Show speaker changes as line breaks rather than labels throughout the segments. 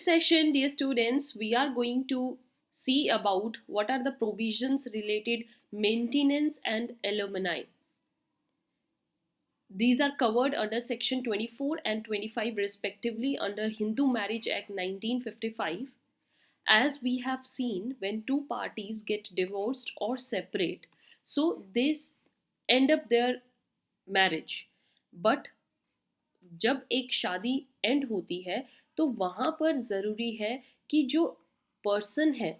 session, dear students, we are going to see about what are the provisions related maintenance and alumni. These are covered under section 24 and 25 respectively under Hindu Marriage Act 1955. As we have seen, when two parties get divorced or separate, so they end up their marriage. But जब एक शादी and होती है तो वहाँ पर ज़रूरी है कि जो पर्सन है,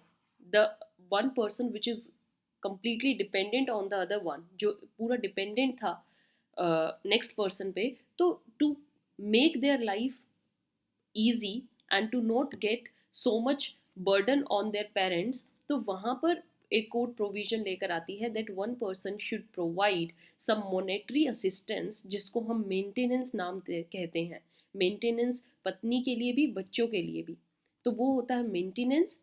the one person which is completely dependent on the other one, जो पूरा डिपेंडेंट था नेक्स्ट पर्सन पे, तो to make their life easy and to not get so much burden on their parents, तो वहाँ पर एक कोर्ट प्रोविजन लेकर आती है that one person should provide some monetary assistance, जिसको हम मेंटेनेंस कहते हैं। मेंटेनेंस पत्नी के लिए भी, बच्चों के लिए भी, तो वो होता है मेंटेनेंस।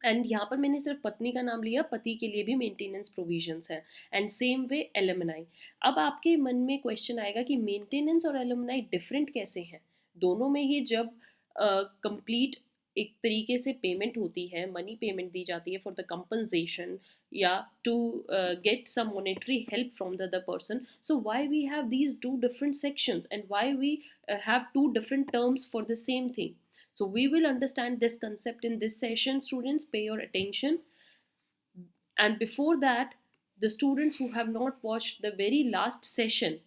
एंड यहाँ पर मैंने सिर्फ पत्नी का नाम लिया, पति के लिए भी मेंटेनेंस प्रोविजंस हैं। And same way alumni. अब आपके मन में क्वेश्चन आएगा कि मेंटेनेंस और एलुमनाई डिफरेंट कैसे हैं। दोनों में ही जब कंप्लीट एक तरीके से पेमेंट होती है, मनी पेमेंट दी जाती है फॉर द कंपनसेशन या to get some monetary help from the other person, so why we have these two different sections and why we have two different terms for the same thing. So we will understand this concept in this session. Students, pay your attention. And before that, the students who have not watched the very last session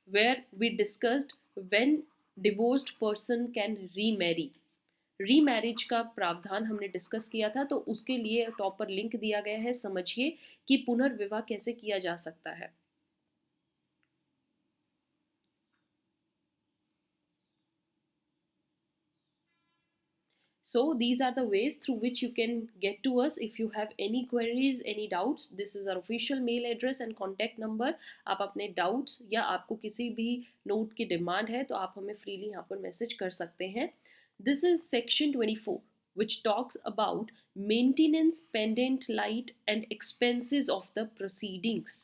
where we discussed when divorced person can remarry, remarriage का प्रावधान हमने discuss किया था, तो उसके लिए top पर link दिया गया है, समझिए कि पुनर्विवाह कैसे किया जा सकता है. So these are the ways through which you can get to us if you have any queries, any doubts. This is our official mail address and contact number. आप अपने doubts या आपको किसी भी note की demand है तो आप हमें freely यहाँ पर message कर सकते हैं. This is section 24 which talks about maintenance, pendant, light and expenses of the proceedings.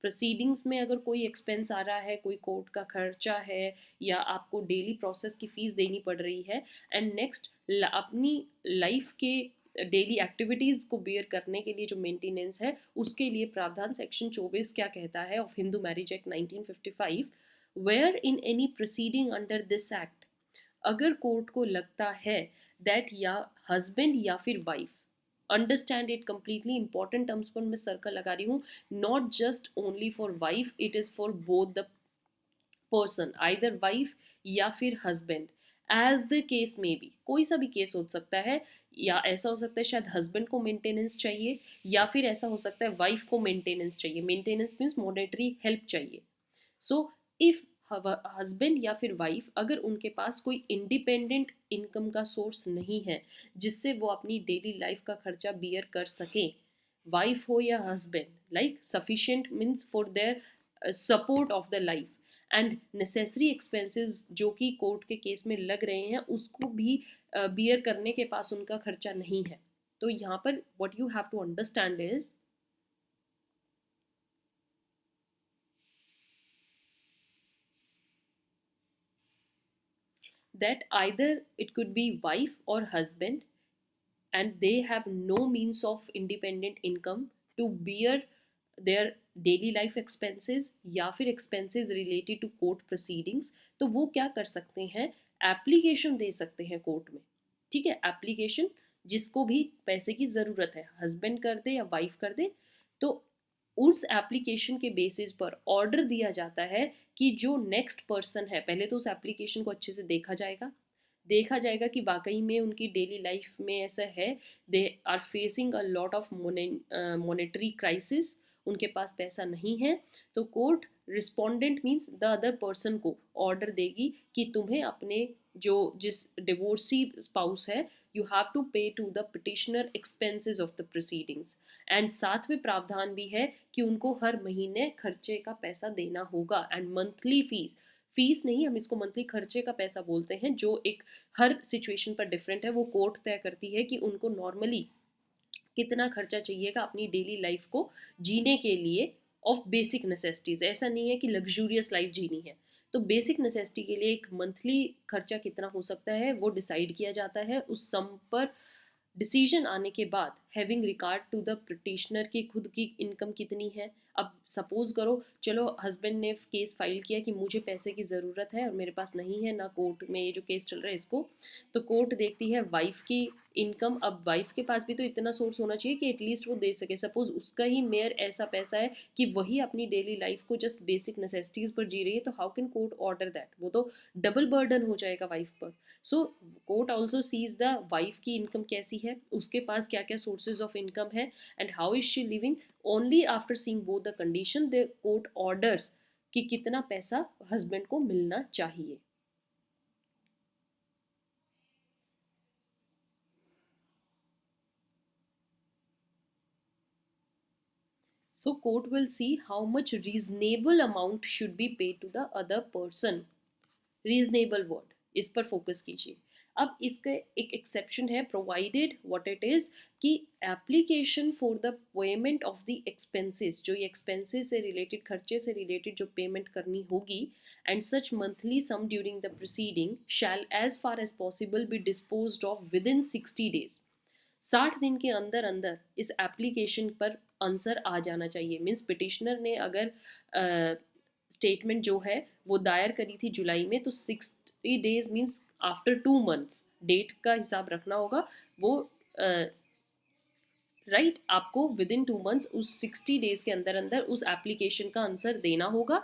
Proceedings में अगर कोई एक्सपेंस आ रहा है, कोई कोर्ट का खर्चा है या आपको डेली प्रोसेस की फ़ीस देनी पड़ रही है, एंड नेक्स्ट अपनी लाइफ के डेली एक्टिविटीज़ को बेयर करने के लिए जो मेंटेनेंस है, उसके लिए प्रावधान सेक्शन 24 क्या कहता है of Hindu Marriage Act 1955, where in any proceeding under this act, अगर कोर्ट को लगता है दैट या हस्बैंड या फिर wife, understand it completely, important terms पर मैं सर्कल लगा रही हूँ, not just only for wife, it is for both the person, either wife या फिर हस्बैंड, एज द केस में बी, कोई सा भी केस हो सकता है, या ऐसा हो सकता है शायद हस्बैंड को मेंटेनेंस चाहिए या फिर ऐसा हो सकता है वाइफ को मेंटेनेंस चाहिए. मेंटेनेंस मीन्स मॉनेटरी हेल्प चाहिए. सो इफ हस्बैंड या फिर वाइफ, अगर उनके पास कोई इंडिपेंडेंट इनकम का सोर्स नहीं है जिससे वो अपनी डेली लाइफ का खर्चा बियर कर सकें, वाइफ हो या husband, like sufficient means for their support of the life and necessary expenses जो कि कोर्ट के केस में लग रहे हैं, उसको भी बियर करने के पास उनका खर्चा नहीं है. तो यहाँ पर what you have to understand is that either it could be wife or husband and they have no means of independent income to bear their daily life expenses या फिर expenses related to court proceedings, तो वो क्या कर सकते हैं, application दे सकते हैं कोर्ट में. ठीक है, एप्लीकेशन जिसको भी पैसे की ज़रूरत है, हस्बैंड कर दे या वाइफ कर दे, तो उस एप्लीकेशन के बेसिस पर ऑर्डर दिया जाता है कि जो नेक्स्ट पर्सन है, पहले तो उस एप्लीकेशन को अच्छे से देखा जाएगा कि वाकई में उनकी डेली लाइफ में ऐसा है, they are facing a lot of monetary crisis, उनके पास पैसा नहीं है, तो court respondent means the other person को ऑर्डर देगी कि तुम्हें अपने जो जिस डिवोर्सी स्पाउस है, you have to pay to the petitioner expenses of the proceedings. And साथ में प्रावधान भी है कि उनको हर महीने खर्चे का पैसा देना होगा. एंड मंथली फीस नहीं, हम इसको मंथली खर्चे का पैसा बोलते हैं, जो एक हर सिचुएशन पर डिफरेंट है, वो कोर्ट तय करती है कि उनको नॉर्मली कितना खर्चा चाहिएगा अपनी डेली लाइफ को जीने के लिए ऑफ बेसिक नेसेसिटीज़. ऐसा नहीं है कि लग्जूरियस लाइफ जीनी है, तो बेसिक नेसेसिटी के लिए एक मंथली खर्चा कितना हो सकता है वो डिसाइड किया जाता है उस सम पर डिसीजन आने के बाद, having regard to the petitioner की खुद की इनकम कितनी है। अब सपोज करो, चलो हस्बैंड ने केस फाइल किया कि मुझे पैसे की ज़रूरत है और मेरे पास नहीं है, ना कोर्ट में ये जो केस चल रहा है इसको, तो कोर्ट देखती है वाइफ की इनकम। अब वाइफ के पास भी तो इतना सोर्स होना चाहिए कि एटलीस्ट वो दे सके। सपोज उसका ही मेयर ऐसा पैसा है कि वही अपनी डेली लाइफ को जस्ट बेसिक नेसेसिटीज़ पर जी रही है, तो how can court order that? वो तो डबल बर्डन हो जाएगा वाइफ पर। So court also sees the wife की इनकम कैसी है, उसके पास क्या क्या सोर्सेज ऑफ इनकम है, and how is she living. Only after seeing both the condition the court orders कि कितना पैसा हस्बैंड को मिलना चाहिए। So court will see how much reasonable amount should be paid to the other person. Reasonable word, इस पर focus कीजिए। अब इसका एक एक्सेप्शन है, प्रोवाइडेड व्हाट इट इज कि application for the payment of the expenses, जो ये एक्सपेंसेस से रिलेटेड, खर्चे से रिलेटेड जो पेमेंट करनी होगी, and such monthly sum during the proceeding shall as far as possible be disposed of within 60 days। 60 दिन के अंदर अंदर इस एप्लीकेशन पर आंसर आ जाना चाहिए। मीन्स पिटिशनर ने अगर स्टेटमेंट जो है वो दायर करी थी जुलाई में, तो 60 days means after 2 months date का हिसाब रखना होगा। वो राइट आपको विद इन 2 months उस 60 days के अंदर अंदर उस एप्लीकेशन का आंसर देना होगा।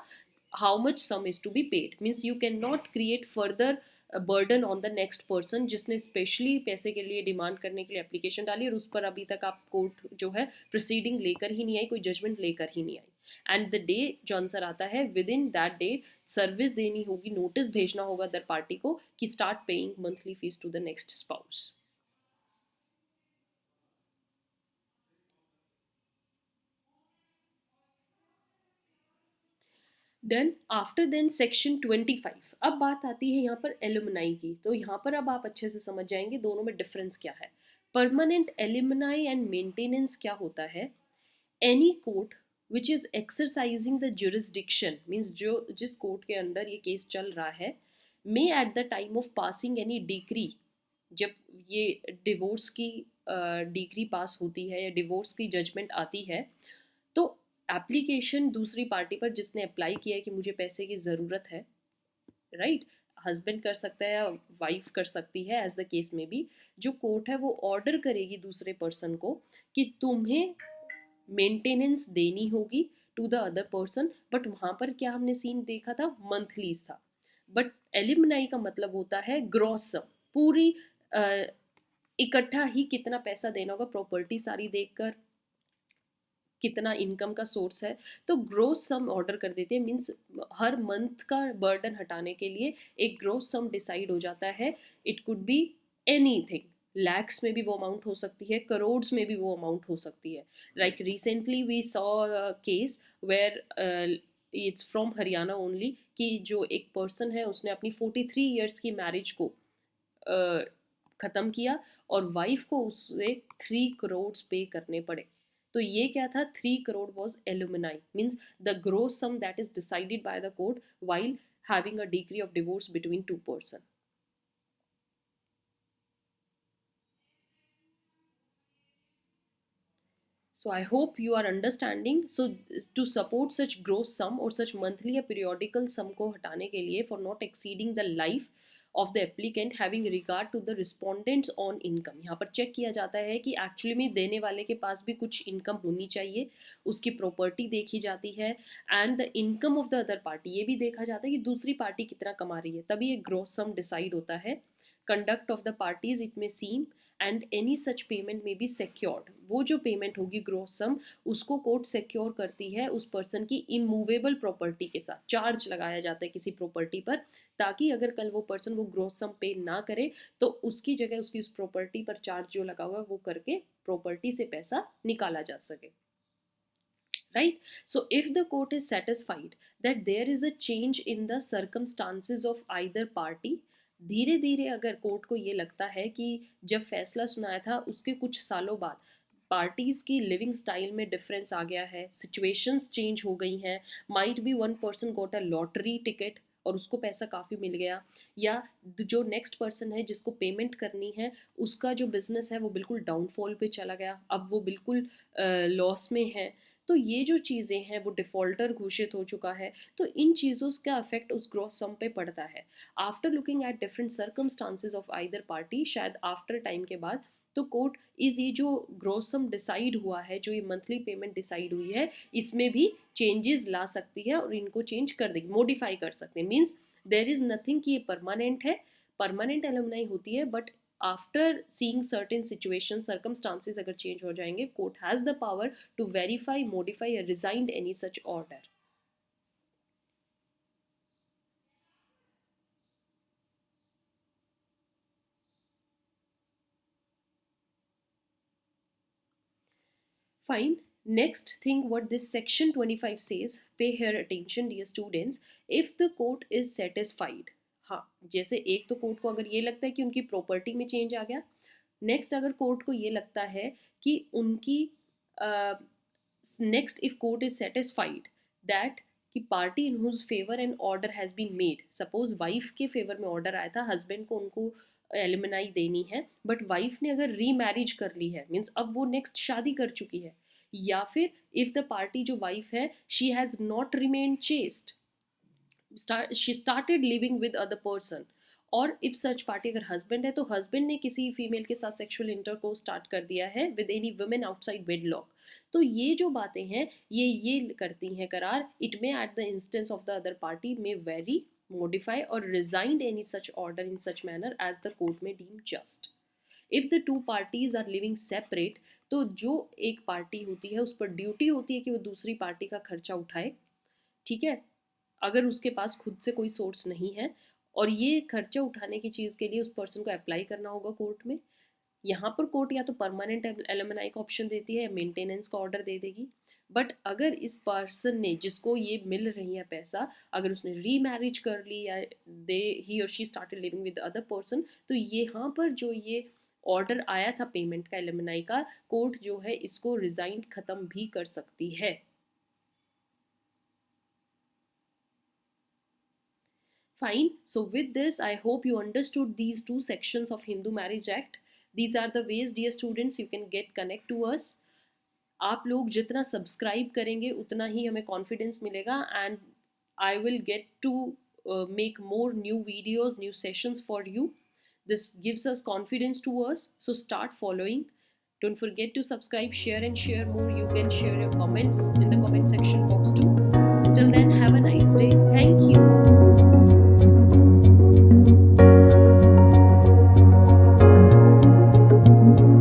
How much sum is to be paid, means you can not create further burden on the next person जिसने स्पेशली पैसे के लिए डिमांड करने के लिए एप्लीकेशन डाली और उस पर अभी तक आप कोर्ट जो है प्रोसीडिंग लेकर ही नहीं आई, कोई जजमेंट लेकर ही नहीं आई। एंड द डे जो आंसर आता है within that day service देनी होगी, नोटिस भेजना होगा अदर पार्टी को कि start paying monthly fees to the next spouse. Done. After then section 25। अब बात आती है यहाँ पर एलुमनाई की, तो यहाँ पर अब आप अच्छे से समझ जाएंगे दोनों में डिफरेंस क्या है। परमानेंट एलुमनाई एंड मेंटेनेंस क्या होता है? Any court which is exercising the jurisdiction, means जो जिस कोर्ट के अंडर ये केस चल रहा है, may at the time of passing any decree, जब ये डिवोर्स की डिग्री पास होती है या डिवोर्स की जजमेंट आती है, तो एप्लीकेशन दूसरी पार्टी पर जिसने अप्लाई किया है कि मुझे पैसे की ज़रूरत है, राइट, हस्बैंड कर सकता है या वाइफ कर सकती है, एज द केस में भी, जो कोर्ट है वो ऑर्डर करेगी दूसरे पर्सन को कि तुम्हें मेंटेनेंस देनी होगी to the other person. But वहाँ पर क्या हमने सीन देखा था? मंथली था। बट एलिमनाई का मतलब होता है ग्रॉस सम, पूरी इकट्ठा ही कितना पैसा देना होगा, प्रॉपर्टी सारी देखकर कितना इनकम का सोर्स है, तो ग्रोस सम ऑर्डर कर देते हैं। मीन्स हर मंथ का बर्डन हटाने के लिए एक ग्रोस सम डिसाइड हो जाता है। It could be anything, lakhs में भी वो अमाउंट हो सकती है, करोड्स में भी वो अमाउंट हो सकती है। Like recently we saw case where it's from Haryana only, कि जो एक पर्सन है उसने अपनी 43 years की मैरिज को ख़त्म किया और वाइफ को उसे 3 crore पे करने पड़े। तो ये क्या था? 3 crore was alimony, means the gross sum that is decided by the court while having a degree of divorce between two person. So I hope you are understanding. So to support such gross sum or such monthly या periodical sum को हटाने के लिए, for not exceeding the life of the applicant having regard to the respondents on income, यहाँ पर check किया जाता है कि एक्चुअली में देने वाले के पास भी कुछ इनकम होनी चाहिए, उसकी प्रॉपर्टी देखी जाती है, and the income of the other party, ये भी देखा जाता है कि दूसरी पार्टी कितना कमा रही है, तभी एक ग्रोस सम डिसाइड होता है। Conduct of the parties it में सीम एंड एनी सच पेमेंट में बी सिक्योर्ड, वो जो पेमेंट होगी ग्रोस सम, उसको कोर्ट सिक्योर करती है उस पर्सन की इमूवेबल प्रॉपर्टी के साथ। चार्ज लगाया जाता है किसी प्रॉपर्टी पर, ताकि अगर कल वो पर्सन वो ग्रोस सम पे ना करे तो उसकी जगह उसकी उस प्रॉपर्टी पर चार्ज जो लगा हुआ है वो करके प्रॉपर्टी से पैसा निकाला जा सके। Right? So if the court is satisfied that there is a change in the circumstances of either party, धीरे धीरे अगर कोर्ट को ये लगता है कि जब फैसला सुनाया था उसके कुछ सालों बाद पार्टीज की लिविंग स्टाइल में डिफरेंस आ गया है, सिचुएशंस चेंज हो गई हैं, might be one person got a lottery ticket, और उसको पैसा काफ़ी मिल गया, या जो नेक्स्ट पर्सन है जिसको पेमेंट करनी है उसका जो बिजनेस है वो बिल्कुल डाउनफॉल पे चला गया, अब वो बिल्कुल लॉस में है, तो ये जो चीज़ें हैं वो डिफ़ॉल्टर घोषित हो चुका है, तो इन चीज़ों का इफेक्ट उस ग्रॉस सम पे पड़ता है। After looking at different circumstances of either party, शायद आफ्टर टाइम के बाद तो कोर्ट इस ये जो ग्रॉस सम डिसाइड हुआ है, जो ये मंथली पेमेंट डिसाइड हुई है, इसमें भी चेंजेस ला सकती है और इनको चेंज कर देगी, मॉडिफाई कर सकते हैं। मीन्स देर इज़ नथिंग कि ये परमानेंट है, परमानेंट एलुमनाई होती है, but after seeing certain situation circumstances अगर चेंज हो जाएंगे, court has the power to verify, modify या rescind any such order. Fine. Next thing what this section 25 says, pay here attention dear students, if the court is satisfied। हाँ, जैसे एक तो court को अगर ये लगता है कि उनकी प्रॉपर्टी में चेंज आ गया, नेक्स्ट अगर कोर्ट को ये लगता है कि उनकी next if court is satisfied that कि party in whose favour an order has been made, suppose wife के फेवर में ऑर्डर आया था, हस्बैंड को उनको एलिमनाई देनी है, बट वाइफ ने अगर री मैरिज कर ली है, मीन्स अब वो नेक्स्ट शादी कर चुकी है, या फिर इफ द पार्टी जो वाइफ है she has not remain chest, she started living with other person, और इफ सच पार्टी अगर हस्बैंड है तो हस्बैंड ने किसी फीमेल के साथ सेक्सुअल इंटरकोर्स स्टार्ट कर दिया है with any women outside wedlock, तो ये जो बातें हैं ये करती हैं करार, it may at the instance of the other party may very, modify or resigned any such order in such manner as the court may deem just। if the two parties are living separate, तो जो एक party होती है उस पर duty होती है कि वो दूसरी पार्टी का खर्चा उठाए, ठीक है, अगर उसके पास खुद से कोई सोर्स नहीं है, और ये खर्चा उठाने की चीज़ के लिए उस पर्सन को अप्लाई करना होगा कोर्ट में। यहाँ पर कोर्ट या तो परमानेंट एलुमनाई का ऑप्शन देती है या मेंटेनेंस का ऑर्डर दे देगी, बट अगर इस पर्सन ने जिसको ये मिल रही है पैसा, अगर उसने री मैरिज कर ली या दे ही और she started living with other person, तो यहाँ पर जो ये ऑर्डर आया था पेमेंट का एलुमनाई का, कोर्ट जो है इसको रिजाइन खत्म भी कर सकती है। Fine. So with this, I hope you understood these two sections of Hindu Marriage Act. These are the ways, dear students, you can get connect to us. आप लोग जितना सब्सक्राइब करेंगे उतना ही हमें कॉन्फिडेंस मिलेगा, and I will get to make more new videos, new sessions for you. This gives us confidence to us, so start following. Don't forget to subscribe, share and share more. You can share your comments in the comment section box too. Till then, have a